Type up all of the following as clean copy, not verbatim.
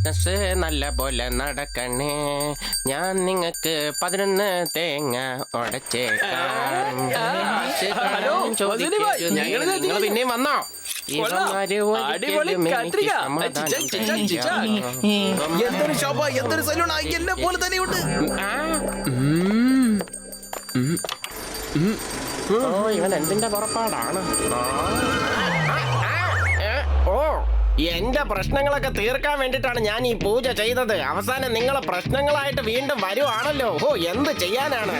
Business നല്ല പോലെ നടക്കണേ. ഞാൻ നിങ്ങൾക്ക് 11 തേങ്ങ ഉടച്ചേക്കാം. നിങ്ങൾ പിന്നെയും വന്നോ? എന്തൊരു ശോഭ, എന്തൊരു സലൂൺ, എന്നെ പോലെ തന്നെയുണ്ട്. ഓ, ഇവൻ എന്തിന്റെ പുറപ്പാടാണ്? ഓ, എന്റെ പ്രശ്നങ്ങളൊക്കെ തീർക്കാൻ വേണ്ടിട്ടാണ് ഞാൻ ഈ പൂജ ചെയ്തത്. അവസാനം നിങ്ങളെ പ്രശ്നങ്ങളായിട്ട് വീണ്ടും വരുവാണല്ലോ. ഓ, എന്ത് ചെയ്യാനാണ്?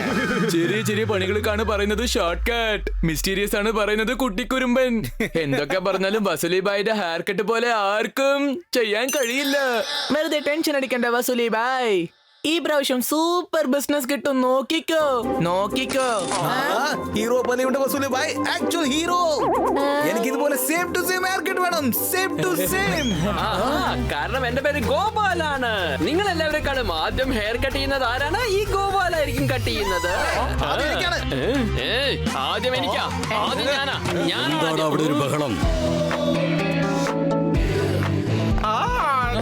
ചെറിയ ചെറിയ പണികൾക്കാണ് പറയുന്നത് ഷോർട്ട് കട്ട്, മിസ്റ്റീരിയസ് ആണ് പറയുന്നത് കുട്ടിക്കുരുമ്പൻ. എന്തൊക്കെ പറഞ്ഞാലും വസൂലിബായിയുടെ ഹെയർ കട്ട് പോലെ ആർക്കും ചെയ്യാൻ കഴിയില്ല. വെറുതെ ടെൻഷൻ അടിക്കണ്ട വസൂലിബായ്, ഈ പ്രാവശ്യം സൂപ്പർ ബിസിനസ് കിട്ടും. നോക്കിക്കോ നോക്കിക്കോ. ഹീറോ പോലെയുണ്ട് വസൂലി ഭായ്, ആക്ച്വൽ ഹീറോ. എനിക്ക് ഇതുപോലെ same to same hair cut വേണം, സെയിം ടു സെയിം. കാരണം എന്റെ പേര് ഗോപാലാണ്. നിങ്ങൾ എല്ലാവരെക്കാളും ആദ്യം ഹെയർ കട്ട് ചെയ്യുന്നത് ആരാണ്? ഈ ഗോപാലായിരിക്കും കട്ട് ചെയ്യുന്നത്. ആദ്യം എനിക്കാ, ആദ്യം ഞാനാ. അവിടെ ഒരു ബഹളം.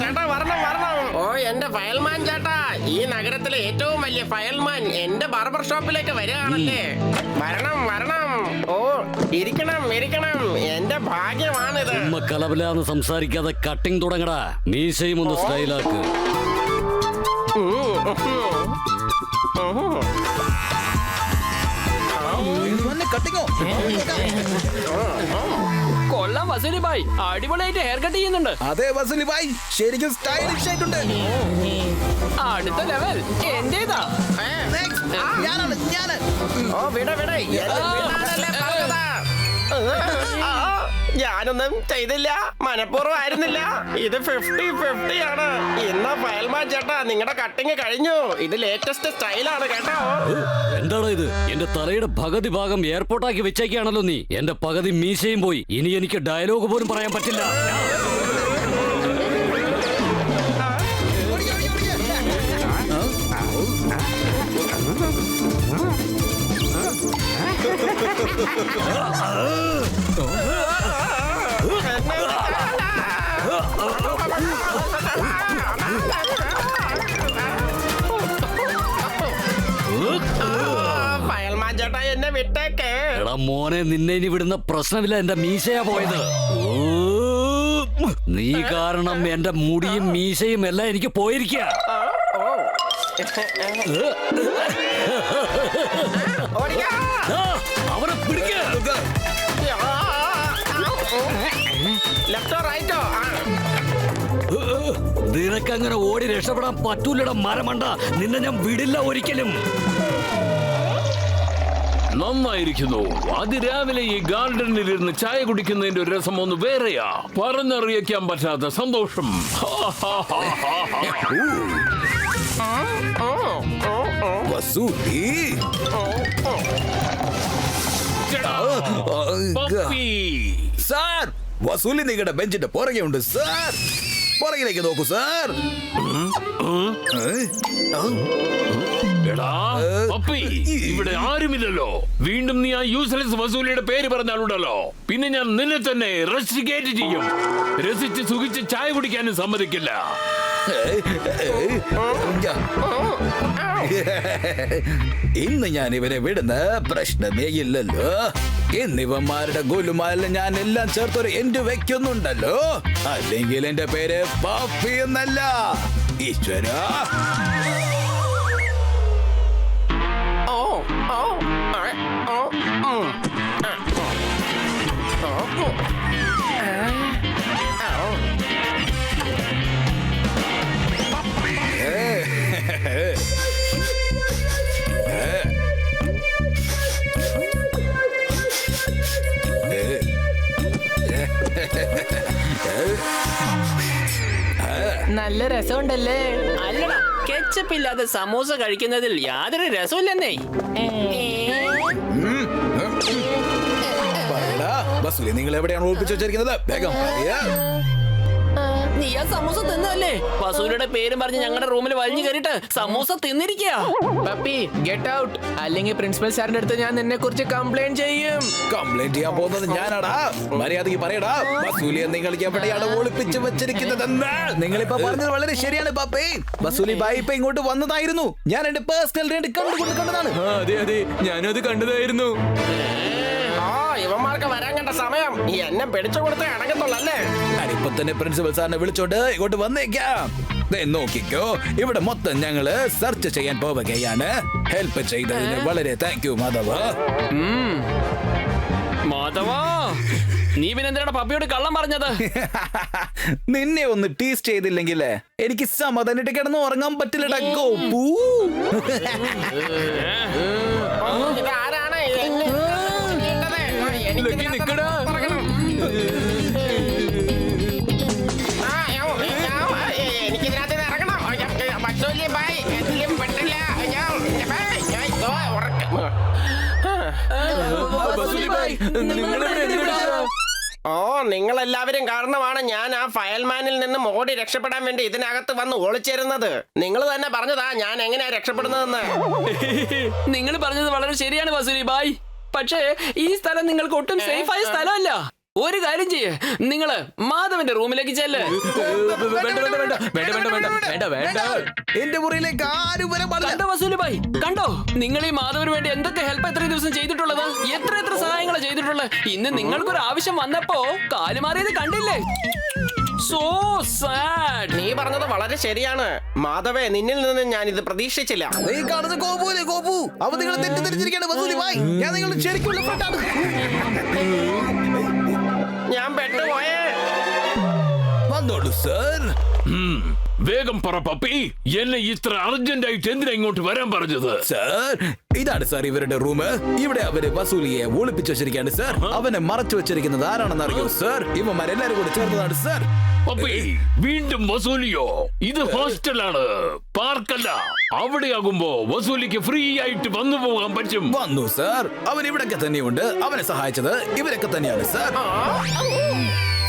ചേട്ടാ വരണം വരണം. ഓ, എന്റെ ഫയൽമാൻ ചേട്ടാ, ഈ നഗരത്തിലെ ഏറ്റവും വലിയ ഫയൽമാൻ എന്റെ ബാർബർ ഷോപ്പിലേക്ക് വരികയാണല്ലേ. വരണം വരണം. ഓ, ഇരിക്കണം ഇരിക്കണം. എന്റെ ഭാഗ്യമാണിത്. കലബലാന്ന് സംസാരിക്കാതെ കട്ടിങ് തുടങ്ങടാ. മീശയും ഒന്ന് സ്റ്റൈലാക്ക്. കൊള്ളാം വസൂലി ഭായ്, അടിപൊളിയായിട്ട് ഹെയർ കട്ട് ചെയ്യുന്നുണ്ട്. അതെ വസൂലി ഭായ്, ശരിക്കും സ്റ്റൈലിഷ് ആയിട്ടുണ്ട്. അടുത്ത ലെവൽ എന്റേതാ. ഞാനാണ്. ഓ, വിട വിട. ഞാനൊന്നും ചെയ്തില്ല, മനഃപൂർവ്വമായിരുന്നില്ല. ഇത് 50-50 ആണ്. ഇന്ന് ഫയൽമാൻ ചേട്ടാ, നിങ്ങളുടെ കട്ടിങ് കഴിഞ്ഞു. ഇത് ലേറ്റസ്റ്റ് സ്റ്റൈലാണ് കേട്ടോ. എന്താണോ ഇത്? എന്റെ തലയുടെ പകുതി ഭാഗം എയർപോർട്ടാക്കി വെച്ചേക്കാണല്ലോ നീ. എന്റെ പകുതി മീശയും പോയി. ഇനി എനിക്ക് ഡയലോഗ് പോലും പറയാൻ പറ്റില്ല. ഫയൽമാൻ ചേട്ടാ, എന്നെ വിട്ടേക്ക്. എടാ മോനെ, നിന്നെ ഇനി വിടുന്ന പ്രശ്നമില്ല. എന്റെ മീശയാ പോയത്. നീ കാരണം എന്റെ മുടിയും മീശയും എല്ലാം എനിക്ക് പോയിരിക്കുക. അവരെ പിടിക്കുക. ലെഫ്റ്റോ റൈറ്റോ? നിനക്കങ്ങനെ ഓടി രക്ഷപ്പെടാൻ പറ്റൂലട മരമണ്ട. നിന്നെ ഞാൻ വിടില്ല ഒരിക്കലും. നന്നായിരിക്കുന്നു. അതിരാവിലെ ഈ ഗാർഡനിൽ ഇരുന്ന് ചായ കുടിക്കുന്നതിന്റെ ഒരു രസം ഒന്ന് വേറെയാ. പറഞ്ഞറിയിക്കാൻ പറ്റാത്ത സന്തോഷം. വസൂലി പപ്പി. സാർ, വസൂലി നിങ്ങളുടെ ബെഞ്ചിന്റെ പുറകെ ഉണ്ട് സാർ. പുറകിലേക്ക് നോക്കൂ സാർ. എടാ പപ്പി, ഇവിടെ ആരുമില്ലല്ലോ. വീണ്ടും നീ ആ യൂസ്ലെസ് വസൂലിയുടെ പേര് പറഞ്ഞാലുണ്ടല്ലോ, പിന്നെ ഞാൻ നിന്നെ തന്നെ റെസ്റ്റിഗേറ്റ് ചെയ്യും. രസിച്ച് സുഖിച്ച് ചായ കുടിക്കാനും സമ്മതിക്കില്ല. ഇന്ന് ഞാൻ ഇവരെ വിടുന്ന പ്രശ്നമേ ഇല്ലല്ലോ. എന്നിവന്മാരുടെ ഗുലുമാലിന് ഞാൻ എല്ലാം ചേർത്തൊരു എൻഡ് വെക്കുന്നുണ്ടല്ലോ. അല്ലെങ്കിൽ എന്റെ പേര് പപ്പി എന്നല്ല. ഈശ്വര. നല്ല രസമുണ്ടല്ലേ? അല്ലടാ, കെച്ചപ്പ് ഇല്ലാതെ സമൂസ കഴിക്കുന്നതിൽ യാതൊരു രസമില്ലെന്നേ. വസൂലി, നിങ്ങൾ എവിടെയാണ് ഒളിപ്പിച്ചു വെച്ചിരിക്കുന്നത്? വേഗം നീ ആ സമൂസ തിന്നല്ലേ? വസൂലിയുടെ പേരും പറഞ്ഞ് ഞങ്ങളുടെ റൂമിൽ വലിഞ്ഞു കയറിട്ട് സമൂസ തിന്നിരിക്കുക. പപ്പി ഗെറ്റ് ഔട്ട്, അല്ലെങ്കിൽ പ്രിൻസിപ്പൽ സാറിന്റെ അടുത്ത് ഞാൻ നിന്നെ കുറിച്ച് കംപ്ലൈന്റ് ചെയ്യും. കംപ്ലൈന്റ് ചെയ്യാൻ പോകുന്നത് ഞാനാടാ. മര്യാദയ്ക്ക് പറയടാ, വസൂലിയെ നിങ്ങൾക്ക് എവിടെയാണ് ഒളിപ്പിച്ചു വെച്ചിരിക്കുന്നതെന്ന്. നിങ്ങളിപ്പോ പറഞ്ഞത് വളരെ ശരിയാണ് പപ്പേ. വസൂലി ബായി ഇപ്പൊ ഇങ്ങോട്ട് വന്നതായിരുന്നു. ഞാൻ എന്റെ പേഴ്സണൽ കണ്ടതാണ്. ആ, അതെ അതെ, ഞാനും അത് കണ്ടതായിരുന്നു. ഓ ഇവന്മാർക്ക് വരാൻ കണ്ട സമയം. ഈ എന്നെ പിടിച്ചു കൊടുത്തേ അടങ്ങത്തുള്ളല്ലേ? ഞാനിപ്പോ തന്നെ പ്രിൻസിപ്പൽ സാറിനെ വിളിച്ചോണ്ട് ഇങ്ങോട്ട് വന്നേക്കാം. ദേ നോക്കിക്കോ, ഇവിടെ മൊത്തം ഞങ്ങള് സെർച്ച് ചെയ്യാൻ പോവുകയാണ്. ഹെൽപ്പ് ചെയ്തതിന് വളരെ താങ്ക് യു മാധവ. മാധവാ, നീ പിന്നെ എന്തിനാണ് പപ്പിയോട് കള്ളം പറഞ്ഞത്? നിന്നെ ഒന്ന് ടീസ്റ്റ് ചെയ്തില്ലെങ്കിൽ എനിക്ക് സമാധാനിട്ട് കിടന്ന് ഉറങ്ങാൻ പറ്റില്ലടാ ഗോപു. ഓ, ഇതാരാണ് എന്നെ ഇട്ടത്? എനിക്ക് ലക്കി നിക്കടാ. എനിക്കിതിനകത്ത് ഇറങ്ങണം. വസൂലി ബായ് എന്തിലും പെട്ടില്ല. വസൂലി ഭായ്, നിങ്ങളിവിടെ എന്തിനാ? ഓ നിങ്ങളെല്ലാവരും കാരണമാണ് ഞാൻ ആ ഫയൽമാനിൽ നിന്നും ഓടി രക്ഷപ്പെടാൻ വേണ്ടി ഇതിനകത്ത് വന്ന് ഒളിച്ചിരുന്നത്. നിങ്ങൾ തന്നെ പറഞ്ഞതാ ഞാൻ എങ്ങനെയാ രക്ഷപ്പെടുന്നതെന്ന്. നിങ്ങൾ പറഞ്ഞത് വളരെ ശരിയാണ് വസൂലി ബായ്. പക്ഷേ ഈ സ്ഥലം നിങ്ങൾക്ക് ഒട്ടും സേഫ് ആയ സ്ഥലമല്ല. ഒരു കാര്യം ചെയ്യേ, നിങ്ങള് മാധവന്റെ റൂമിലേക്ക് ചെല്ല്. വേണ്ട വേണ്ട വേണ്ട വേണ്ട വേണ്ട വേണ്ട വേണ്ട വേണ്ട. എന്റെ മുറിയിലേക്ക് ആരും വരാൻ പാടില്ല. കണ്ടോ വസൂലി ബായ്, കണ്ടോ നിങ്ങൾ ഈ മാധവന് വേണ്ടി എന്തൊക്കെ ഹെൽപ്പ് എത്ര ദിവസം ചെയ്തിട്ടുള്ളത്? എത്ര സഹായങ്ങളാണ് ചെയ്തിട്ടുള്ളത്. ഇന്ന് നിങ്ങൾക്കൊരു ആവശ്യം വന്നപ്പോ കാലുമാറിയത് കണ്ടില്ലേ? So sad. നീ പറഞ്ഞത് വളരെ ശരിയാണ് മാധവേ. നിന്നിൽ നിന്ന് ഞാൻ ഇത് പ്രതീക്ഷിച്ചില്ല. ഈ കാണുന്ന ഗോപുവിനെ ഗോപു, അവ നിങ്ങൾ തെറ്റിദ്ധരിച്ചിരിക്കുകയാണ് വസൂലി ഭായ്. ഞാൻ നിങ്ങളുടെ ശരിക്കുള്ള ഫ്രണ്ടാണ്. ഞാൻ പെട്ടുപോയേ. വന്നോളൂ സർ. വേഗം പറ പപ്പി, എന്നെ ഇത്ര അർജന്റ് ആയിട്ട് എന്തിനാ ഇങ്ങോട്ട് വരാൻ പറഞ്ഞത്? സർ, ഇതാണ് സാർ ഇവരുടെ റൂം. ഇവിടെ അവര് വസൂലിയെ ഒളിപ്പിച്ചു വെച്ചിരിക്കുകയാണ് സർ. അവനെ മറച്ചു വെച്ചിരിക്കുന്നത് ആരാണെന്ന് അറിയോ സർ? ഇവന്മാരെല്ലാരും കൂടി ചേർന്നതാണ് സർ. പപ്പി, വീണ്ടും വസൂലിയോ? ഇത് ഹോസ്റ്റലാണ്, പാർക്കല്ല. അവിടെയാകുമ്പോ വസൂലിക്ക് ഫ്രീ ആയിട്ട് വന്നു പോകാൻ പറ്റും. വന്നു സർ, അവൻ ഇവിടൊക്കെ തന്നെയുണ്ട്. അവനെ സഹായിച്ചത് ഇവരൊക്കെ തന്നെയാണ് sir.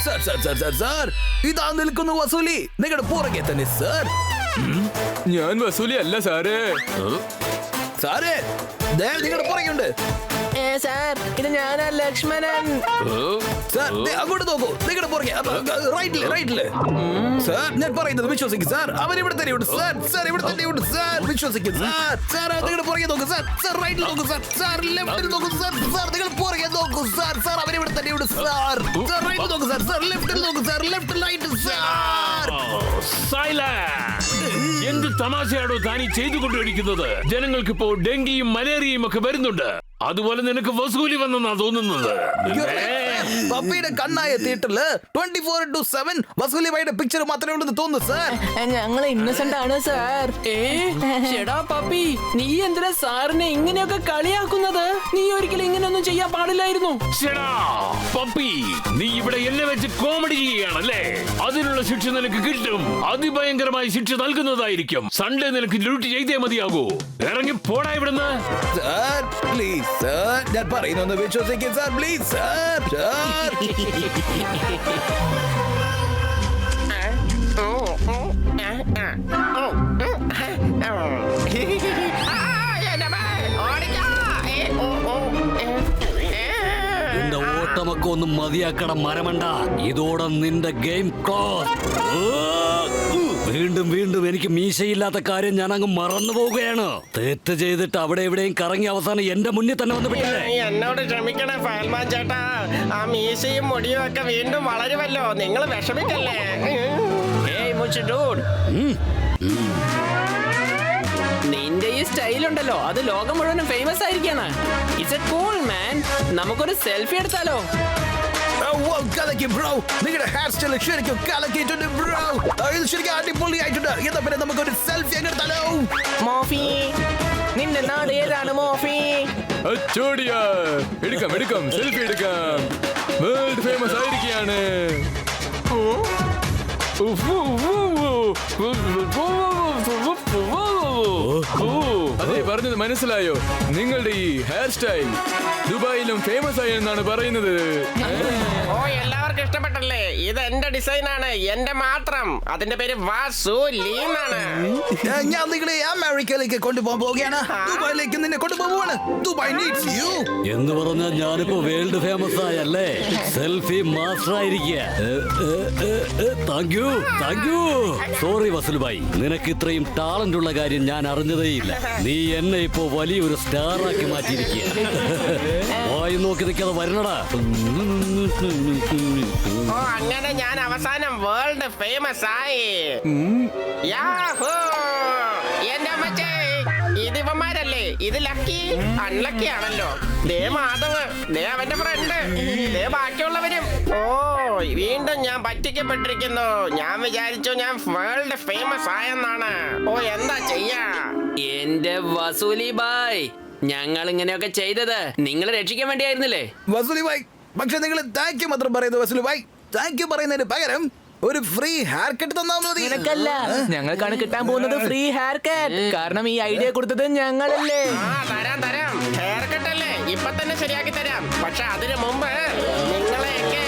Sir sir sir sir sir, ഇതാ നിൽക്കുന്നു വസൂലി നിങ്ങളുടെ പുറകെ തന്നെ സർ. ഞാൻ വസൂലി അല്ല സാറേ. സാറേ, ദേ നിങ്ങളുടെ പുറകെയുണ്ട് സാർ, ഇത് ഞാനാ ലക്ഷ്മണൻ. സാർ. ദേ അങ്ങോട്ട് നോക്കൂ, നിങ്ങളുടെ പുറകെ റൈറ്റില്. സാർ, ഞാൻ പറയുന്നത് വിശ്വസിക്കും സാർ. അവൻ ഇവിടെ തന്നെയുണ്ട് സാർ. സാർ ഇവിടെ തന്നെയുണ്ട് സാർ, വിശ്വസിക്കും സാർ. സാർ നിങ്ങളുടെ പുറകെ നോക്കൂ സാർ. സാർ റൈറ്റിൽ നോക്കൂ സാർ. സാർ ലെഫ്റ്റിൽ നോക്കൂ സാർ. സാർ നിങ്ങൾ പുറകെ നോക്കൂ സാർ. സാർ അവൻ ഇവിടെ തന്നെയുണ്ട് സാർ. സാർ റൈറ്റിൽ നോക്കൂ സാർ. സാർ ലെഫ്റ്റിൽ നോക്കൂ സാർ. Left right sir. എന്ത് തമാശയാണോ താനീ ചെയ്തുകൊണ്ടിരിക്കുന്നത്? ജനങ്ങൾക്ക് ഇപ്പോ ഡെങ്കിയും മലേറിയയും ഒക്കെ വരുന്നുണ്ട്. അതുപോലെ നിനക്ക് വസൂലി വന്നെന്നാ തോന്നുന്നത്. പപ്പിയുടെ കണ്ണായ തിയേറ്ററില് 24/7 വസൂലി ഭായിയുടെ പിക്ചർ മാത്രമേ ഉള്ളൂ തോന്നുന്നു സാർ. ഞങ്ങൾ ഇന്നസെന്റ് ആണ് സാർ. ചേടാ പപ്പി, നീ എന്തിനാ സാറിനെ ഇങ്ങനെയൊക്കെ കളിയാക്കുന്നത്? നീ ഒരിക്കലും ഇങ്ങനെയൊന്നും ചെയ്യാൻ പാടില്ലായിരുന്നു. ശ്ശെടാ, പപ്പി, നീ ഇവിടെ എന്നെ വെച്ച് കോമഡി ചെയ്യുകയാണല്ലേ? അതിനുള്ള ശിക്ഷ നിനക്ക് കിട്ടും. അതിഭയങ്കരമായ ശിക്ഷ നൽകുന്നതായിരിക്കും. സൺഡേ നിനക്ക് ഡ്യൂട്ടി ചെയ്തേ മതിയാകൂ. ഇറങ്ങി പോടാ ഇവിടുന്ന്. സാർ പ്ലീസ് സാർ, ഞാൻ പറയുന്നൊന്ന് വിശ്വസിക്കും സാർ. Please sir. സാർ എന്റെ ഓട്ടമൊക്കെ ഒന്ന് മതിയാക്കട മരമണ്ട. ഇതോടെ നിന്റെ ഗെയിം ക്ലോസ്. വീണ്ടും വീണ്ടും എനിക്ക് മീശയില്ലാത്ത കാര്യം ഞാൻ അങ്ങ് മറന്നു പോവുകയാണ്. തെറ്റ് ചെയ്തിട്ട് അവിടെ എവിടെയും കറങ്ങി അവസാനം എന്റെ മുന്നിൽ തന്നെ വന്ന് പെട്ടില്ലേ? എന്നോട് ക്ഷമിക്കണേ ഫയൽമാൻ ചേട്ടാ. ആ മീശയും മുടിയും ഒക്കെ വീണ്ടും വളരുമല്ലോ. നിങ്ങൾ വിഷമിക്കല്ലേ. നിന്റെ ഈ സ്റ്റൈൽ ഉണ്ടല്ലോ, അത് ലോകം മുഴുവനും ഫേമസ് ആയിരിക്കാണ്. It's a cool man. നമുക്കൊരു സെൽഫി എടുത്താലോ? കലക്കി ബ്രോ, നിങ്ങളുടെ ഹെയർ സ്റ്റൈൽ ശരിക്കും കലക്കിയിട്ടുണ്ട് ബ്രോ. ഇത് ശരിക്കും അടിപൊളിയായിട്ടുണ്ട്. എന്നാ പിന്നെ നമുക്കൊരു സെൽഫി അങ്ങ് എടുത്താലോ? മോഫി, നിന്റെ നാട് ഏതാണ് മോഫി? അച്ചോടിയാ, എടുക്കാം എടുക്കാം, സെൽഫി എടുക്കാം. വേൾഡ് ഫേമസ് ആയിരിക്കുകയാണ്. അതെ, പറഞ്ഞത് മനസ്സിലായോ? നിങ്ങളുടെ ഈ ഹെയർ സ്റ്റൈൽ ദുബായിലും ഫേമസ് ആയി എന്നാണ് പറയുന്നത്. ഓ, എല്ലാവർക്കും ഇഷ്ടപ്പെട്ടല്ലേ? ഇത് എന്റെ ഡിസൈൻ ആണ്, എന്റെ മാത്രം. അതിന്റെ പേര് വസൂലി എന്നാണ്. ഞാൻ നിങ്ങളെ അമേരിക്കയിലേക്ക് കൊണ്ടുപോകാൻ പോവുകയാണ്. ദുബായിലേക്ക് നിന്നെ കൊണ്ടുപോവാണ്. Dubai needs you. എന്ന് പറഞ്ഞാൽ ഞാനിപ്പോ വേൾഡ് ഫേമസ് ആയല്ലേ? സെൽഫി മാസ്റ്റർ ആയിരിക്കുക. Thank you. സോറി വസുൽ ഭായ്, നിനക്ക് ഇത്രയും ടാലന്റ് ഉള്ള കാര്യം ഞാൻ അറിഞ്ഞതേയില്ല. നീ എന്നെ ഇപ്പോ വലിയൊരു സ്റ്റാർ ആക്കി മാറ്റിയിരിക്കുക. വായി നോക്കി നിൽക്കാതെ വരണടാ. ഓ, അങ്ങനെ ഞാൻ അവസാനം വേൾഡ് ഫേമസ് ആയി. യാഹൂ! എന്റെ അമ്മച്ചേ, ഇത് ഇവന്മാരല്ലേ? ഇത് ലക്കി അൺലക്കി ആണല്ലോ. ദേ മാധവ്, ദേ അവന്റെ ഫ്രണ്ട്, ദേ ബാക്കിയുള്ളവരും. ഓ, വീണ്ടും ഞാൻ പറ്റിക്കപ്പെട്ടിരിക്കുന്നു. ഞാൻ വിചാരിച്ചു ഞാൻ വേൾഡ് ഫേമസ് ആയെന്നാണ്. ഓ, എന്താ ചെയ്യാ? എന്റെ വസൂലി ബായ്, ഞങ്ങൾ ഇങ്ങനെയൊക്കെ ചെയ്തത് നിങ്ങളെ രക്ഷിക്കാൻ വേണ്ടിയായിരുന്നില്ലേ? വസൂലി ഭായ്, പക്ഷെ നിങ്ങൾ താങ്ക് യു മാത്രം പറയുന്നത് വസൂലി ഭായ്. താങ്ക് യു പറയുന്നതിന് പകരം ഒരു ഫ്രീ ഹെയർ കട്ട് തന്നാൽ മതി. നിനക്കല്ല, ഞങ്ങൾക്കാണ് കിട്ടാൻ പോകുന്നത് ഫ്രീ ഹെയർ കട്ട്. കാരണം ഈ ഐഡിയ കൊടുത്തത് ഞങ്ങളല്ലേ. ആ, തരാം. ഹെയർ കട്ട് അല്ലേ? ഇപ്പൊ തന്നെ ശരിയാക്കി തരാം. പക്ഷെ അതിനു മുമ്പ് നിങ്ങളെയൊക്കെ